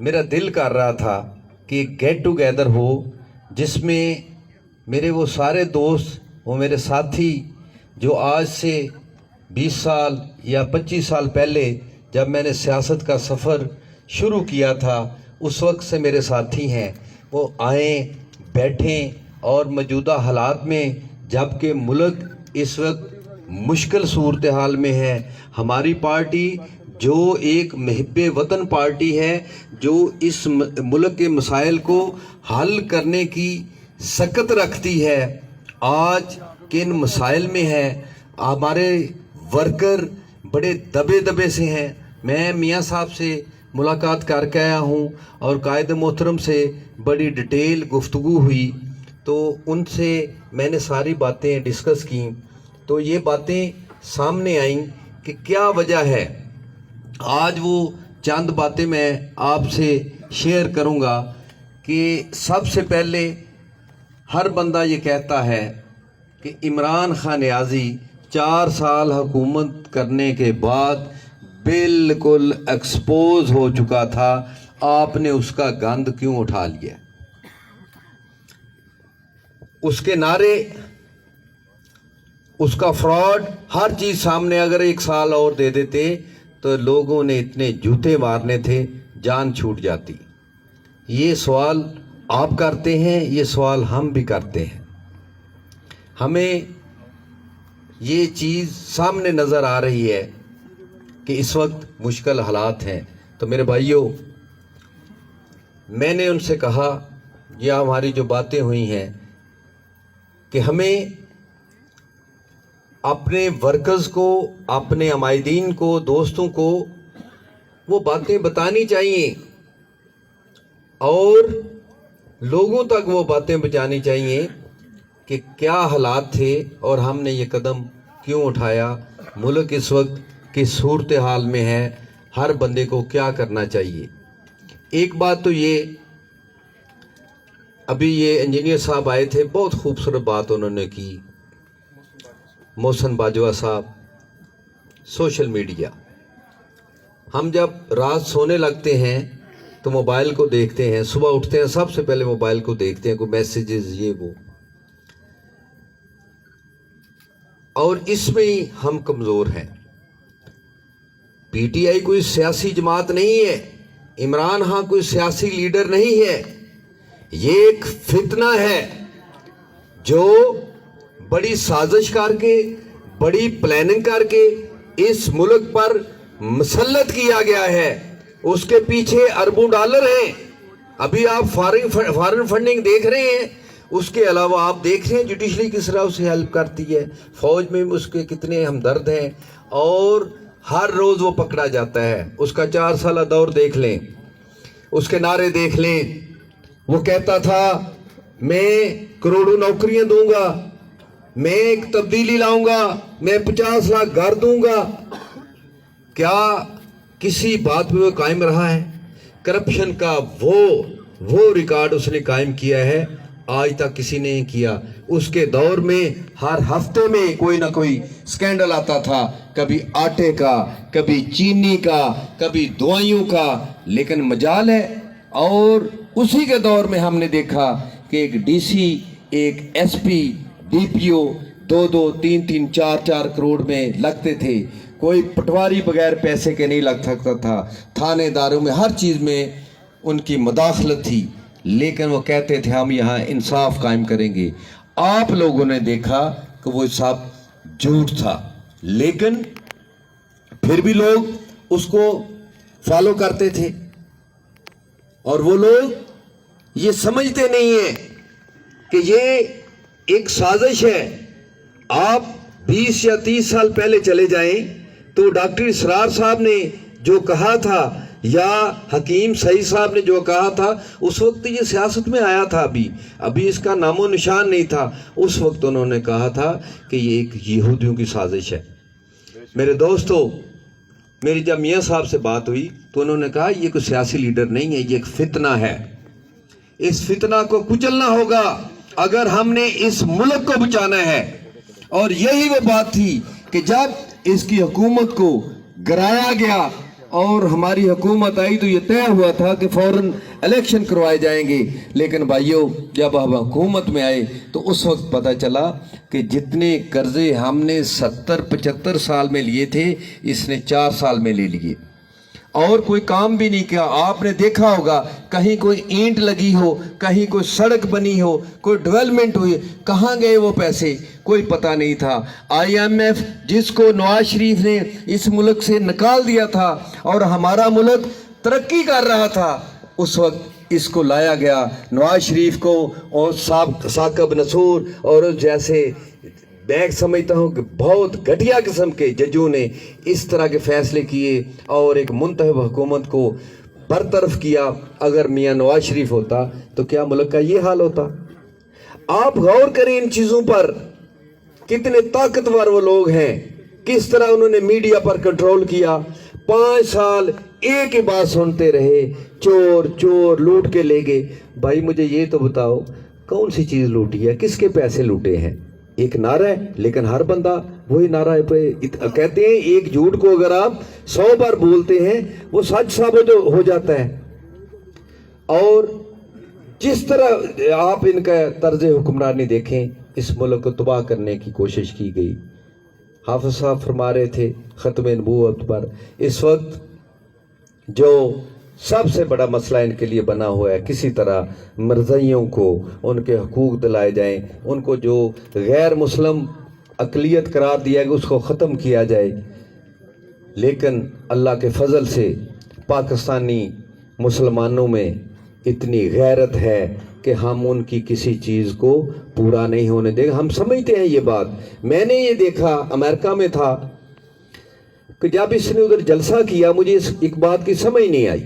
میرا دل کر رہا تھا کہ ایک گیٹ ٹوگیدر ہو جس میں میرے وہ سارے دوست، وہ میرے ساتھی جو آج سے 20 سال یا 25 سال پہلے جب میں نے سیاست کا سفر شروع کیا تھا اس وقت سے میرے ساتھی ہیں، وہ آئیں بیٹھیں اور موجودہ حالات میں جب کہ ملک اس وقت مشکل صورتحال میں ہے، ہماری پارٹی جو ایک محب وطن پارٹی ہے، جو اس ملک کے مسائل کو حل کرنے کی سکت رکھتی ہے، آج کن مسائل میں ہے، ہمارے ورکر بڑے دبے سے ہیں۔ میں میاں صاحب سے ملاقات کر کے آیا ہوں اور قائد محترم سے بڑی ڈیٹیل گفتگو ہوئی، تو ان سے میں نے ساری باتیں ڈسکس کیں، تو یہ باتیں سامنے آئیں کہ کیا وجہ ہے۔ آج وہ چند باتیں میں آپ سے شیئر کروں گا کہ سب سے پہلے ہر بندہ یہ کہتا ہے کہ عمران خان نیازی 4 سال حکومت کرنے کے بعد بالکل ایکسپوز ہو چکا تھا، آپ نے اس کا گند کیوں اٹھا لیا؟ اس کے نعرے، اس کا فراڈ، ہر چیز سامنے، اگر 1 سال اور دے دیتے تو لوگوں نے اتنے جوتے مارنے تھے، جان چھوٹ جاتی۔ یہ سوال آپ کرتے ہیں، یہ سوال ہم بھی کرتے ہیں، ہمیں یہ چیز سامنے نظر آ رہی ہے کہ اس وقت مشکل حالات ہیں۔ تو میرے بھائیوں، میں نے ان سے کہا، یہ ہماری جو باتیں ہوئی ہیں کہ ہمیں اپنے ورکرز کو، اپنے عمائدین کو، دوستوں کو وہ باتیں بتانی چاہیے اور لوگوں تک وہ باتیں پہنچانی چاہیے کہ کیا حالات تھے اور ہم نے یہ قدم کیوں اٹھایا، ملک اس وقت کس صورتحال میں ہے، ہر بندے کو کیا کرنا چاہیے۔ ایک بات تو یہ، ابھی یہ انجینئر صاحب آئے تھے، بہت خوبصورت بات انہوں نے کی، محسن باجوہ صاحب، سوشل میڈیا۔ ہم جب رات سونے لگتے ہیں تو موبائل کو دیکھتے ہیں، صبح اٹھتے ہیں سب سے پہلے موبائل کو دیکھتے ہیں، کوئی میسیجز یہ وہ، اور اس میں ہی ہم کمزور ہیں۔ پی ٹی آئی کوئی سیاسی جماعت نہیں ہے، عمران خان کوئی سیاسی لیڈر نہیں ہے، یہ ایک فتنہ ہے جو بڑی سازش کر کے، بڑی پلاننگ کر کے اس ملک پر مسلط کیا گیا ہے۔ اس کے پیچھے اربوں ڈالر ہیں۔ ابھی آپ فارن فنڈنگ دیکھ رہے ہیں، اس کے علاوہ آپ دیکھ رہے ہیں جوڈیشری کس طرح اسے ہیلپ کرتی ہے، فوج میں اس کے کتنے ہمدرد ہیں، اور ہر روز وہ پکڑا جاتا ہے۔ اس کا 4 سالہ دور دیکھ لیں، اس کے نعرے دیکھ لیں، وہ کہتا تھا میں کروڑوں نوکریاں دوں گا، میں ایک تبدیلی لاؤں گا، میں 50 لاکھ گھر دوں گا۔ کیا کسی بات پہ وہ قائم رہا ہے؟ کرپشن کا وہ ریکارڈ اس نے قائم کیا ہے، آج تک کسی نے نہیں کیا۔ اس کے دور میں ہر ہفتے میں کوئی نہ کوئی سکینڈل آتا تھا، کبھی آٹے کا، کبھی چینی کا، کبھی دوائیوں کا، لیکن مجال ہے۔ اور اسی کے دور میں ہم نے دیکھا کہ ایک ڈی سی، ایک ایس پی، ڈی پی او 2-2, 3-3, 4-4 کروڑ میں لگتے تھے، کوئی پٹواری بغیر پیسے کے نہیں لگ سکتا تھا، تھانے داروں میں ہر چیز میں ان کی مداخلت تھی، لیکن وہ کہتے تھے ہم یہاں انصاف قائم کریں گے۔ آپ لوگوں نے دیکھا کہ وہ سب جھوٹ تھا، لیکن پھر بھی لوگ اس کو فالو کرتے تھے، اور وہ لوگ یہ سمجھتے نہیں ہیں کہ یہ ایک سازش ہے۔ آپ 20 یا 30 سال پہلے چلے جائیں تو ڈاکٹر اسرار صاحب نے جو کہا تھا یا حکیم سعید صاحب نے جو کہا تھا، اس وقت یہ سیاست میں آیا تھا، ابھی اس کا نام و نشان نہیں تھا۔ اس وقت انہوں نے کہا تھا کہ یہ ایک یہودیوں کی سازش ہے۔ میرے دوستو، میری جب میاں صاحب سے بات ہوئی تو انہوں نے کہا یہ کوئی سیاسی لیڈر نہیں ہے، یہ ایک فتنہ ہے، اس فتنہ کو کچلنا ہوگا اگر ہم نے اس ملک کو بچانا ہے۔ اور یہی وہ بات تھی کہ جب اس کی حکومت کو گرایا گیا اور ہماری حکومت آئی تو یہ طے ہوا تھا کہ فوراً الیکشن کروائے جائیں گے، لیکن بھائیوں جب ہم حکومت میں آئے تو اس وقت پتہ چلا کہ جتنے قرضے ہم نے 70-75 سال میں لیے تھے اس نے 4 سال میں لے لیے، اور کوئی کام بھی نہیں کیا۔ آپ نے دیکھا ہوگا کہیں کوئی اینٹ لگی ہو، کہیں کوئی سڑک بنی ہو، کوئی ڈیولپمنٹ ہوئی، کہاں گئے وہ پیسے کوئی پتہ نہیں تھا۔ IMF جس کو نواز شریف نے اس ملک سے نکال دیا تھا اور ہمارا ملک ترقی کر رہا تھا، اس وقت اس کو لایا گیا نواز شریف کو اور ثاقب نصور اور جیسے میں سمجھتا ہوں کہ بہت گھٹیا قسم کے ججوں نے اس طرح کے فیصلے کیے اور ایک منتخب حکومت کو برطرف کیا۔ اگر میاں نواز شریف ہوتا تو کیا ملک کا یہ حال ہوتا؟ آپ غور کریں ان چیزوں پر، کتنے طاقتور وہ لوگ ہیں، کس طرح انہوں نے میڈیا پر کنٹرول کیا۔ 5 سال ایک ہی بات سنتے رہے، چور چور لوٹ کے لے گئے۔ بھائی مجھے یہ تو بتاؤ کون سی چیز لوٹی ہے، کس کے پیسے لوٹے ہیں؟ ایک نعرہ ہے، لیکن ہر بندہ وہی نعرہ پہ کہتے ہیں ایک جھوٹ کو اگر آپ 100 بار بولتے ہیں وہ سچ ثابت ہو جاتا ہے۔ اور جس طرح آپ ان کا طرز حکمرانی دیکھیں، اس ملک کو تباہ کرنے کی کوشش کی گئی۔ حافظ صاحب فرما رہے تھے ختم نبوت پر، اس وقت جو سب سے بڑا مسئلہ ان کے لیے بنا ہوا ہے کسی طرح مرزائیوں کو ان کے حقوق دلائے جائیں، ان کو جو غیر مسلم اقلیت قرار دیا گیا اس کو ختم کیا جائے۔ لیکن اللہ کے فضل سے پاکستانی مسلمانوں میں اتنی غیرت ہے کہ ہم ان کی کسی چیز کو پورا نہیں ہونے دیں گے۔ ہم سمجھتے ہیں یہ بات۔ میں نے یہ دیکھا امریکہ میں تھا کہ جب اس نے ادھر جلسہ کیا مجھے ایک بات کی سمجھ نہیں آئی۔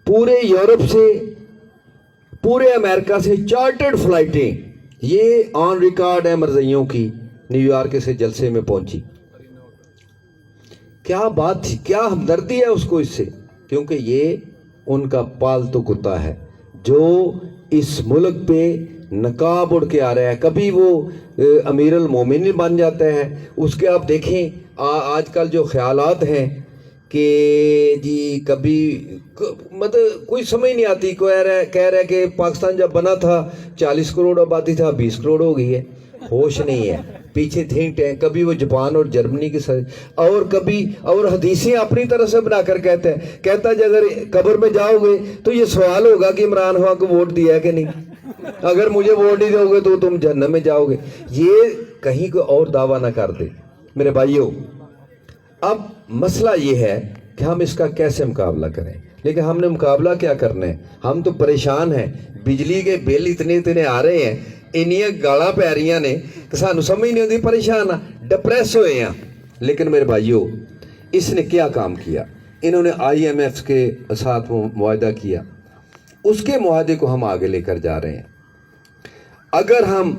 پورے یورپ سے، پورے امریکہ سے چارٹرڈ فلائٹیں یہ آن ریکارڈ ہے مرزائیوں کی نیو یارک سے جلسے میں پہنچی۔ کیا بات تھی، کیا ہمدردی ہے اس کو اس سے، کیونکہ یہ ان کا پالتو کتا ہے جو اس ملک پہ نقاب اڑ کے آ رہا ہے۔ کبھی وہ امیر المومنین بن جاتا ہے، اس کے آپ دیکھیں آج کل جو خیالات ہیں کہ جی کبھی مطلب کوئی سمجھ نہیں آتی، کہہ رہا ہے کہ پاکستان جب بنا تھا 40 کروڑ آبادی تھا، 20 کروڑ ہو گئی ہے، ہوش نہیں ہے، پیچھے تھنک ٹینک، کبھی وہ جاپان اور جرمنی کی اور کبھی اور حدیثیں اپنی طرح سے بنا کر کہتا ہے کہ اگر قبر میں جاؤ گے تو یہ سوال ہوگا کہ عمران خان کو ووٹ دیا ہے کہ نہیں، اگر مجھے ووٹ نہیں دو گے تو تم جہنم میں جاؤ گے۔ یہ کہیں کوئی اور دعویٰ نہ کر دے۔ میرے بھائیوں، اب مسئلہ یہ ہے کہ ہم اس کا کیسے مقابلہ کریں، لیکن ہم نے مقابلہ کیا کرنا ہے؟ ہم تو پریشان ہیں، بجلی کے بل اتنے آ رہے ہیں، انیاں گالاں پی رہی نے کہ سانو سمجھ نہیں ہوتی، پریشان ہیں، ڈپریس ہوئے ہیں۔ لیکن میرے بھائیوں، اس نے کیا کام کیا؟ انہوں نے IMF کے ساتھ معاہدہ کیا، اس کے معاہدے کو ہم آگے لے کر جا رہے ہیں۔ اگر ہم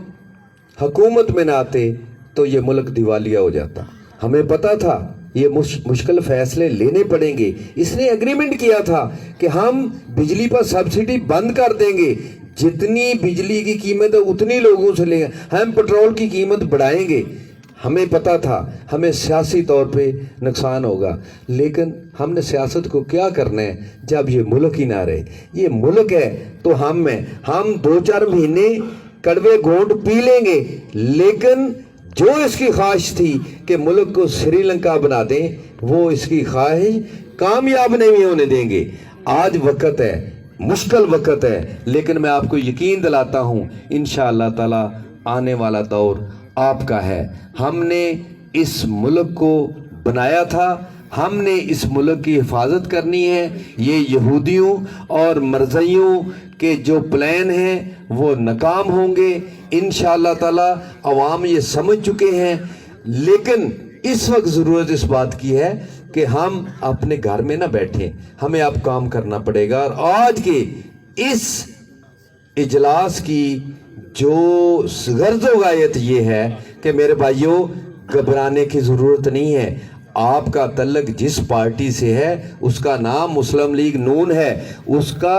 حکومت میں نہ آتے تو یہ ملک دیوالیہ ہو جاتا۔ ہمیں پتا تھا یہ مشکل فیصلے لینے پڑیں گے۔ اس نے اگریمنٹ کیا تھا کہ ہم بجلی پر سبسڈی بند کر دیں گے، جتنی بجلی کی قیمت ہے اتنی لوگوں سے لیں گے، ہم پیٹرول کی قیمت بڑھائیں گے۔ ہمیں پتا تھا ہمیں سیاسی طور پہ نقصان ہوگا، لیکن ہم نے سیاست کو کیا کرنا ہے جب یہ ملک ہی نہ رہے؟ یہ ملک ہے تو ہم 2-4 مہینے کڑوے گھونٹ پی لیں گے، لیکن جو اس کی خواہش تھی کہ ملک کو سری لنکا بنا دیں، وہ اس کی خواہش کامیاب نہیں ہونے دیں گے۔ آج وقت ہے، مشکل وقت ہے، لیکن میں آپ کو یقین دلاتا ہوں انشاءاللہ تعالی آنے والا دور آپ کا ہے۔ ہم نے اس ملک کو بنایا تھا، ہم نے اس ملک کی حفاظت کرنی ہے۔ یہ یہودیوں اور مرزائیوں کے جو پلان ہیں وہ ناکام ہوں گے انشاءاللہ تعالی۔ عوام یہ سمجھ چکے ہیں، لیکن اس وقت ضرورت اس بات کی ہے کہ ہم اپنے گھر میں نہ بیٹھیں، ہمیں اب کام کرنا پڑے گا۔ اور آج کے اس اجلاس کی جو غرض و غایت یہ ہے کہ میرے بھائیوں گھبرانے کی ضرورت نہیں ہے۔ آپ کا تعلق جس پارٹی سے ہے اس کا نام مسلم لیگ نون ہے، اس کا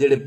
ਜਿਹੜੇ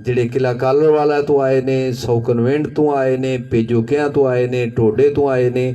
ਜਿਹੜੇ ਕਿਲਾ ਕਾਲਰ ਵਾਲਾ ਤੋਂ ਆਏ ਨੇ, 100 ਕਨਵੈਂਟ ਤੋਂ ਆਏ ਨੇ, ਪੇਜੋਕਿਆਂ ਤੋਂ ਆਏ ਨੇ, ਟੋਡੇ ਤੋਂ ਆਏ ਨੇ,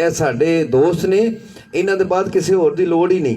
ਇਹ ਸਾਡੇ ਦੋਸਤ ਨੇ ਇਹਨਾਂ ਦੇ ਬਾਅਦ ਕਿਸੇ ਹੋਰ ਦੀ ਲੋੜ ਹੀ ਨਹੀਂ।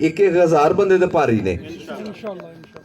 1000 ਬੰਦੇ ਦੇ ਭਾਰੀ ਨੇ।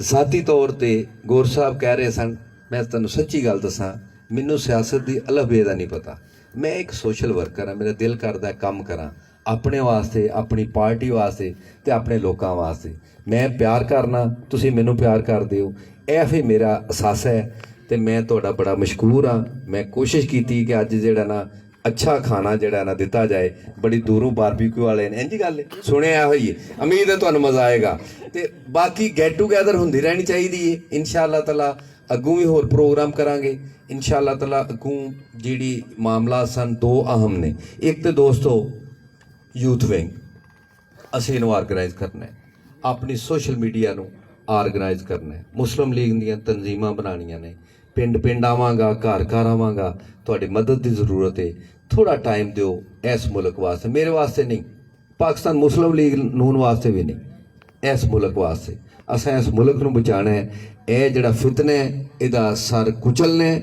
ਜ਼ਾਤੀ ਤੌਰ ਤੇ ਗੌਰ ਸਾਹਿਬ ਕਹਿ ਰਹੇ ਸਨ, ਮੈਂ ਤੁਹਾਨੂੰ ਸੱਚੀ ਗੱਲ ਦੱਸਾਂ, ਮੈਨੂੰ ਸਿਆਸਤ ਦੀ ਅਲਫਬੇ ਦਾ ਨਹੀਂ ਪਤਾ। ਮੈਂ ਇੱਕ ਸੋਸ਼ਲ ਵਰਕਰ ਹਾਂ, ਮੇਰਾ ਦਿਲ ਕਰਦਾ ਕੰਮ ਕਰਾਂ ਆਪਣੇ ਵਾਸਤੇ, ਆਪਣੀ ਪਾਰਟੀ ਵਾਸਤੇ ਤੇ ਆਪਣੇ ਲੋਕਾਂ ਵਾਸਤੇ। ਮੈਂ ਪਿਆਰ ਕਰਨਾ, ਤੁਸੀਂ ਮੈਨੂੰ ਪਿਆਰ ਕਰਦੇ ਹੋ, ਇਹ ਫਿਰ ਮੇਰਾ ਅਹਿਸਾਸ ਹੈ। ਤੇ ਮੈਂ ਤੁਹਾਡਾ ਬੜਾ ਮਸ਼ਕੂਰ ਹਾਂ। ਮੈਂ ਕੋਸ਼ਿਸ਼ ਕੀਤੀ ਕਿ ਅੱਜ ਜਿਹੜਾ ਨਾ ਅੱਛਾ ਖਾਣਾ ਜਿਹੜਾ ਨਾ ਦਿੱਤਾ ਜਾਏ। ਬੜੀ ਦੂਰੋਂ ਬਾਰਬੀਕਿਊ ਵਾਲੇ ਨੇ, ਇੰਜ ਗੱਲ ਸੁਣਿਆ ਹੋਈ ਹੈ, ਉਮੀਦ ਹੈ ਤੁਹਾਨੂੰ ਮਜ਼ਾ ਆਏਗਾ। ਤੇ ਬਾਕੀ ਗੈਟ ਟੂਗੈਦਰ ਹੁੰਦੀ ਰਹਿਣੀ ਚਾਹੀਦੀ ਹੈ। ਇਨਸ਼ਾਅੱਲਾ ਤਾਲਾ ਅੱਗੋਂ ਵੀ ਹੋਰ ਪ੍ਰੋਗਰਾਮ ਕਰਾਂਗੇ। ਇਨਸ਼ਾਅੱਲਾ ਤਾਲਾ ਅੱਗੋਂ ਜਿਹੜੀ ਮਾਮਲਾ ਸਨ ਦੋ ਅਹਿਮ ਨੇ। ਇੱਕ ਤੇ ਦੋਸਤੋ ਯੂਥ ਵਿੰਗ ਅਸੀਂ ਇਹਨੂੰ ਆਰਗੇਨਾਈਜ਼ ਕਰਨਾ ਹੈ, ਆਪਣੀ ਸੋਸ਼ਲ ਮੀਡੀਆ ਨੂੰ ਆਰਗੇਨਾਈਜ਼ ਕਰਨਾ ਹੈ, ਮੁਸਲਿਮ ਲੀਗ ਦੀਆਂ ਤਨਜ਼ੀਮਾਂ ਬਣਾਉਣੀਆਂ ਨੇ। ਪਿੰਡ ਪਿੰਡ ਆਵਾਂਗਾ, ਘਰ ਘਰ ਆਵਾਂਗਾ, ਤੁਹਾਡੀ ਮਦਦ ਦੀ ਜ਼ਰੂਰਤ ਹੈ। ਥੋੜਾ ਟਾਈਮ ਦਿਓ ਇਸ ਮੁਲਕ ਵਾਸਤੇ, ਮੇਰੇ ਵਾਸਤੇ ਨਹੀਂ, ਪਾਕਿਸਤਾਨ ਮੁਸਲਿਮ ਲੀਗ ਨੂਨ ਵਾਸਤੇ ਵੀ ਨਹੀਂ, ਇਸ ਮੁਲਕ ਵਾਸਤੇ। ਅਸਾਂ ਇਸ ਮੁਲਕ ਨੂੰ ਬਚਾਉਣਾ ਹੈ। ਇਹ ਜਿਹੜਾ ਫਿਤਨਾ ਹੈ ਇਹਦਾ ਸਰ ਕੁਚਲਣਾ ਹੈ।